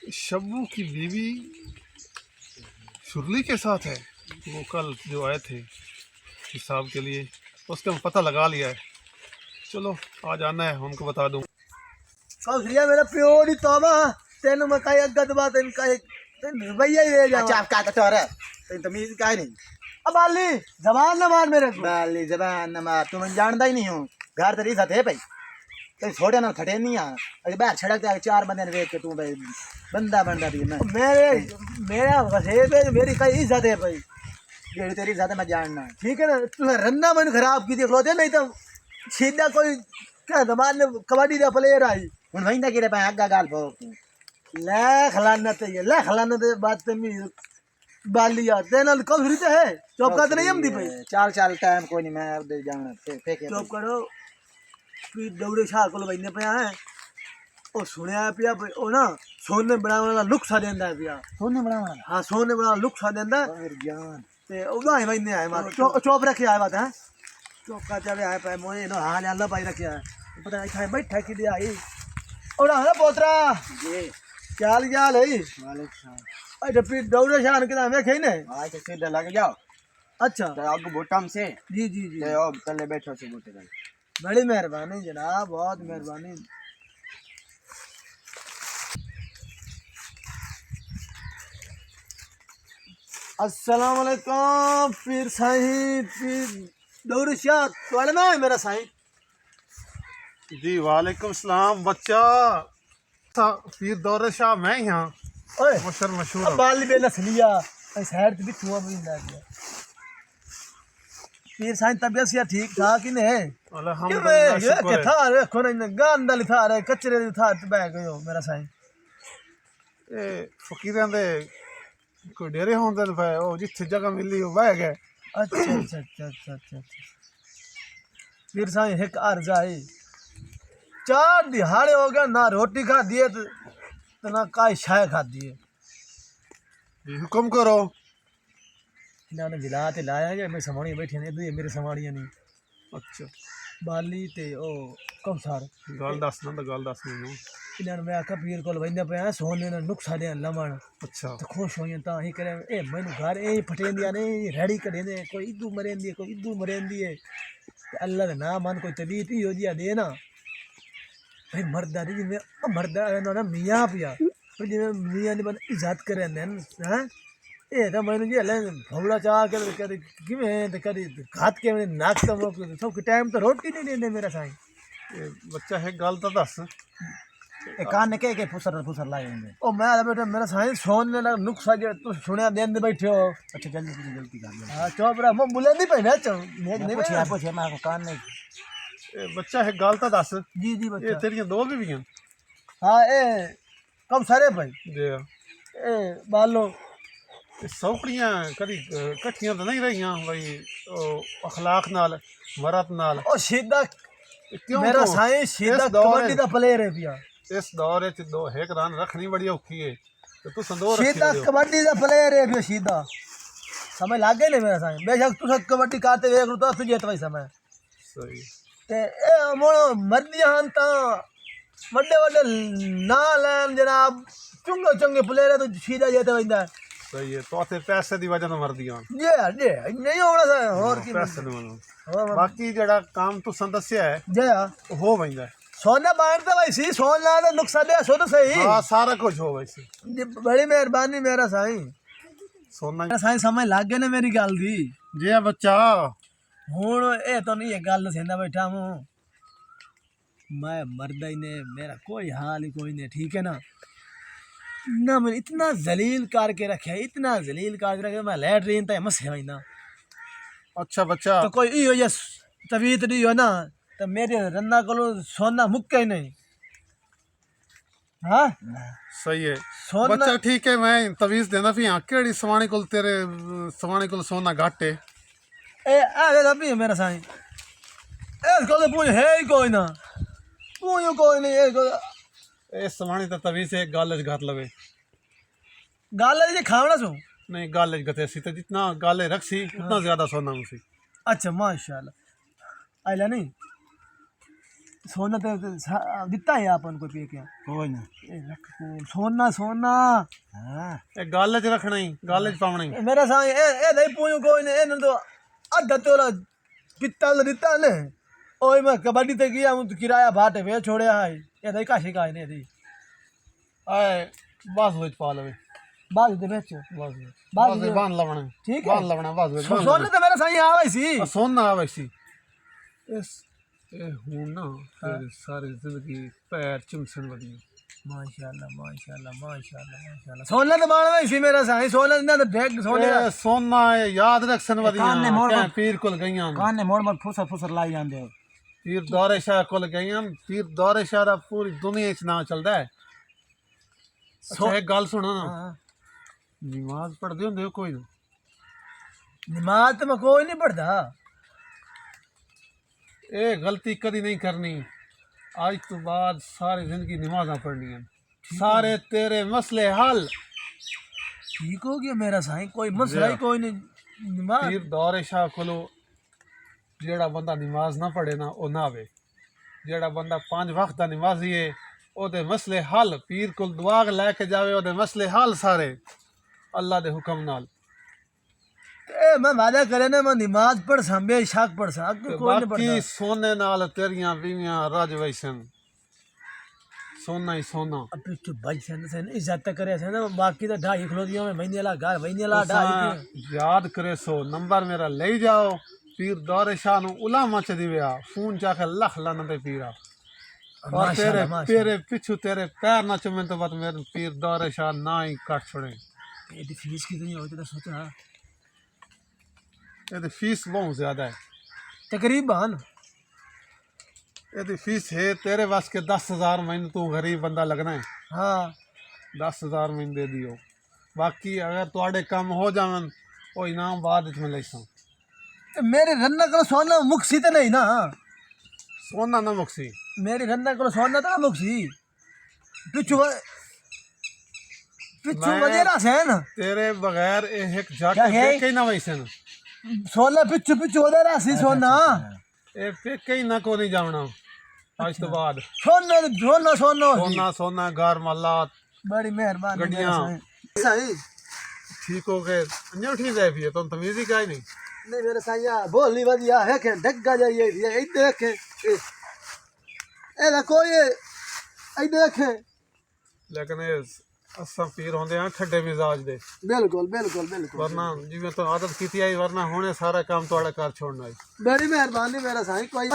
शब्बू की बीवी शुरली के साथ है। वो कल जो आए थे हिसाब के लिए, उसका हम पता लगा लिया है। चलो आज आना है, उनको बता दूँ। कौशलिया मेरा प्यो दी तौबा तेन मैं कई अगत बात इनका एक रुपया ही ले जाओ। अच्छा आप क्या कटोर है तो तमीज का नहीं। अब आली जबान न मार मेरे को। बाली जबान न मार तुम जानता ही नहीं हो घर तरी साथ है भाई तो छोटे ना खटे नहीं आ अरे बाहर सड़क पे चार बंदे ने देख के तू भाई बंदा बंदा भी ना मेरे मेरा वसे पे मेरी कई इज्जत है भाई। जेड़ी तेरी इज्जत मैं जानना ठीक है ना, तू रन्ना मन खराब की देख लो दे, नहीं तो सीधा कोई क्या जबान ने कबड्डी का प्लेयर आई हुन वहीं तक रे भाई आगा गाल भो ले खलाना तो ये ले खलाना तो बात तो मी बाली आते ना कब फिरते है चौप का तो नहीं हम दी भाई। चाल चाल टाइम कोई नहीं मैं उधर जाना फेंके चुप करो कि दौड़े शाह को बजने पे है ओ सुनया पिया ओ ना सोने बनाने वाला लुक सा देंदा है पिया। सोने बनावना हां सोने बड़ा लुक सा देंदा और जान ते ओदा है बजने आए मार चौप रखे आए बात है चौप का चले आए पे मोए नो हाल अल्लाह पाई रखे है पता नहीं था बैठा की दे आई ओड़ा है पोतरा जी चाल चाल है वालेकुम अरे फिर दौड़े शाह के हमें खई ने आज तो सीधा लग जाओ अच्छा तो आगू बोटम से जी जी जी ते अब तले बैठो से बोटे गल बड़ी मेहरबानी जनाब बहुत मेहरबानी। अस्सलाम वालेकुम पीर साईं पीर दौड़ शाह तो ना है मेरा साईं। जी वालेकुम सलाम बच्चा। फिर दौरे शाह मैं यहाँ ओए मशहूर मशहूर अब बाली बेला सलिया इस साइड भी छुआ भी ना गया पीर साईं तबीयत से ठीक ठाक ही ने कि अल्हम्दुलिल्लाह ये शुक्र के है। था रे कोन गंदा लिखा रे कचरे था बह गयो मेरा साईं। ये फकीरां दे कोई डेरे होंदे ने भाई, ओ जिथे जगह मिली वो बह गए। अच्छा अच्छा अच्छा अच्छा अच्छा पीर साईं एक अर्ज आई 4 दिहाड़े हो गया ना रोटी खा दिए तो ना काई शाय खा दिए। जी हुक्म करो। इन्होंने जिला ते लाया जे मैं समाणी बैठे ने दुए मेरे समाणियां नहीं अच्छा बाली ते ओ कौसार गल दस ना तो गल दस मैनू। इन्होंने मैं आखा पीर कोल वंदे पे सोने ने नुक्सा दे लमण अच्छा तो खुश होई ता ही करे ए मैनू घर ए फटेंदिया ने रेड़ी कढे ने कोई इदू मरेंदी है कोई इदू मरेंदी है अल्लाह दे नाम मान कोई तबीयत ही हो दिया दे ना भाई मर्दा दी में मर्दा ना मियां पिया तो जिवें मियां दी बन इज्जत करे ने हैं ए तो मैंने जी ले भौड़ा चाह के कदी किवें ते कदी घात के नाक तो वो सब के टाइम तो रोटी नहीं देंदे मेरा साईं। ये बच्चा है गल तो दस। ए कान के फुसर फुसर लाए होंगे ओ मैं बेटा मेरा साईं सोने लगा नुक्सा जो तू सुनया देंदे बैठे हो। अच्छा जल्दी कर हां चुप रह मैं बुलेंदी पे मैं नहीं पूछे पूछे मैं को कान नहीं ये बच्चा है गल तो दस। जी जी ये बच्चा तेरियां दो बीवियां? हां ए कब सारे भाई जी ए बालो सौकड़ियां कभी कट्ठियां तो नहीं रहियां भाई अखलाक नाल मरत नाल। ओ सीधा क्यों मेरा तो साईं सीधा इस दौर कबड्डी दा प्लेयर है पिया इस दौर च दो एक रन रखनी बड़ी औखी है तो तू संदो सीधा रखी कबड्डी दा प्लेयर है पिया सीधा समय लाग गए ने मेरा साईं बेशक तू कबड्डी काते वेख लो तो तुझे तो भाई समय सही ते ए मोड़ मर्दियां हन ता वड्डे वड्डे ना लैन जनाब चंगे चंगे प्लेयर है तो सीधा जेते वंदा सही है। तो ते पैसे दी वजह तो मरदियां जे नहीं होना सा और की पैसे नहीं मरना। और बाकी जड़ा काम तू दस्या है जया हो वैंदा सोना बांटता भाई सी सोना दा नुकसान दे सो तो सही हाँ सारा कुछ हो वैसे। जी, बड़ी मेहरबानी मेरा साईं। सोना मेरा साईं समझ लग गए ने मेरी गल दी जी है बच्चा। हुण ए तो नहीं गल सेंदा बैठा हूं मैं मरदा ही ने मेरा कोई हाल ही कोई नहीं ठीक है ना मैंने इतना जलील करके रखे इतना जलील करके रखे मैं लैटरीन तक मसे हुई ना अच्छा बच्चा तो कोई ई हो या तबीयत नहीं हो ना तो मेरे रन्ना को सोना मुक्के ही नहीं। हाँ सही है सोना बच्चा ठीक है। मैं तवीज देना भी हाँ केड़ी सवाणी को तेरे सवाणी को सोना घाट है। ए आ अभी मेरा साईं इसको तो पूछ है ही कोई ना पूछ कोई नहीं इसको इस सवाणी तो तवीज से गाल घात लवे गल है जी खावना सो नहीं गाल गते सी तो जितना गाले रखसी उतना ज्यादा सोना मुसी। अच्छा माशाल्लाह आइला नहीं सोना तो दिता है अपन को पे क्या कोई ना ए रख कोल सोना सोना हां ਇਹ ਗੱਲ 'ਚ ਰੱਖਣਾ ਹੀ ਗੱਲ 'ਚ ਪਾਉਣਾ ਹੀ ए मेरा साईं ए नहीं पूछो कोई ने इन तो अद्धा तोला पित्तल दिता ने ओए मैं कबड्डी ते गया हूं किराया भाटे वे छोड़या है ए नहीं काशी का ने दी ਆਏ ਬਸ ਵਿੱਚ ਪਾ ਲਵੇ बाज दे बेच ਬਸ ਬਾਅਦ ਬਸ ਬੰਨ ਲਵਣਾ ठीक है ਬੰਨ ਲਵਣਾ ਬਸ ਵਿੱਚ सोना तो मेरा साईं आवे सी ਸੋਨਾ ਆਵੇ ਸੀ ਇਸ ਇਹ ਹੁਣ ਨਾ ਤੇਰੀ ਸਾਰੀ ਜ਼ਿੰਦਗੀ ਪੈਰ ਚੁੰਮਸਣ ਵਧੀ माशाल्लाह माशाल्लाह माशाल्लाह माशाल्लाह सोना तो बाणवे सी मेरा साईं सोना ना तो ढेग सोने ਇਹ ਸੋਨਾ ਇਹ ਯਾਦ ਰੱਖਣ ਕਾਨ ਨੇ ਮੋੜ ਵਧੀਆਂ ਪੀਰ ਕੋਲ ਗਈਆਂ कान ने मोड़ मोड़ फुसर लाई जांदे ਪੀਰ ਦੌਰੇ ਸ਼ਾਹ ਕੋਲ ਗਈਆਂ ਪੀਰ ਦੌਰੇ ਸ਼ਾਹ ਦਾ ਪੂਰੀ ਦੁਨੀਆ 'ਚ ਨਾਂ ਚੱਲਦਾ ਹੈ ਅੱਛਾ ਇੱਕ ਗੱਲ ਸੁਣੋ ਨਾ हाँ ਨਮਾਜ਼ ਪੜ੍ਹਦੇ ਹੁੰਦੇ ਹੋ ਕੋਈ ਨਾ नमाज तो मैं कोई नहीं पढ़ता ਇਹ ਗਲਤੀ ਕਦੀ ਨਹੀਂ ਕਰਨੀ ਅੱਜ ਤੋਂ ਬਾਅਦ ਸਾਰੀ ਜ਼ਿੰਦਗੀ ਨਮਾਜ਼ਾਂ ਪੜ੍ਹਨੀਆਂ ਸਾਰੇ ਤੇਰੇ ਮਸਲੇ ਹੱਲ ठीक हो गया मेरा साईं कोई मसला ही कोई नहीं नमाज ਪੀਰ ਦੌਰੇ ਸ਼ਾਹ ਕੋਲੋਂ ਜਿਹੜਾ ਬੰਦਾ ਨਮਾਜ਼ ਨਾ ਪੜ੍ਹੇ ਨਾ ਉਹ ਨਾ ਆਵੇ ਜਿਹੜਾ ਬੰਦਾ 5 ਵਕਤ ਦਾ ਨਮਾਜ਼ੀ ਹੈ ਉਹਦੇ ਮਸਲੇ ਹੱਲ ਪੀਰ ਕੋਲ ਦੁਆ ਲੈ ਕੇ ਜਾਵੇ ਉਹਦੇ ਮਸਲੇ ਹੱਲ ਸਾਰੇ ਅੱਲਾ ਦੇ ਹੁਕਮ ਨਾਲ ए मैं वादा करे ना मैं नमाज पढ़ संबे शक पढ़ सक ਤੇ कोई नहीं ਬਾਕੀ पढ़ता ਸੋਨੇ ਨਾਲ ਤੇਰੀਆਂ ਵੀਵੀਆਂ ਰਜ ਵੈਸਨ ਸੋਨਾ ਹੀ ਸੋਨਾ अपनी चुप भाई से इज्जत करे से ना बाकी तो ढाई खलो दियो में महीने ला घर महीने ला ढाई ਤੁਸਾਂ ਯਾਦ ਕਰੇ ਸੋ ਨੰਬਰ ਮੇਰਾ ਲਈ ਜਾਓ ਪੀਰ ਦੌਰੇ ਸ਼ਾਹ ਨੂੰ ਉਲਾਮਾ ਚ ਦਿਵਿਆ ਫੋਨ ਚਾ ਕੇ ਲੱਖ ਲਾਣਾ ਤੇ ਪੀਰਾ और तेरे तेरे पिछू तेरे पैर ना चुमे तो बात मेरे पीर दौरे शाह ना ही काट छोड़े ये फीस कितनी होती तो सोचा ये फीस बहुत ज्यादा है तकरीबन ये फीस है तेरे वास के 10,000 महीने तू गरीब बंदा लगना है हाँ 10,000 महीने दे दियो बाकी अगर तुआडे काम हो जावन वो इनाम बाद में ले सो तो मेरे रन्ना को सोना मुक्सी तो नहीं ना सोना ना मुक्सी मेरी रन्ना को सोना तो मुक्सी पिछू पिछू मैं- वगैरह से ना तेरे बगैर एक जट क्या है? पे ना वैसे सोना पिछू पिछू वगैरह सी सोना ए पे कहीं ना को नहीं जावना आज तो बाद सोना सोना सोना सोना सोना घर मालात बड़ी मेहरबानी गड्डियां। सही ठीक हो गए अन्य ठीक है फिर तुम तमीज ही का ही नहीं नहीं मेरे साईं बोली वधिया है के डग्गा जाइए ये देखे ए कोई ए देखे लेकिन ये असा पीर होंदे हैं ठंडे मिजाज दे बिल्कुल बिल्कुल बिल्कुल वरना जिवें तो आदत की आई वरना होने सारा काम थोड़ा कर छोड़ना है बड़ी मेहरबानी मेरा साईं कोई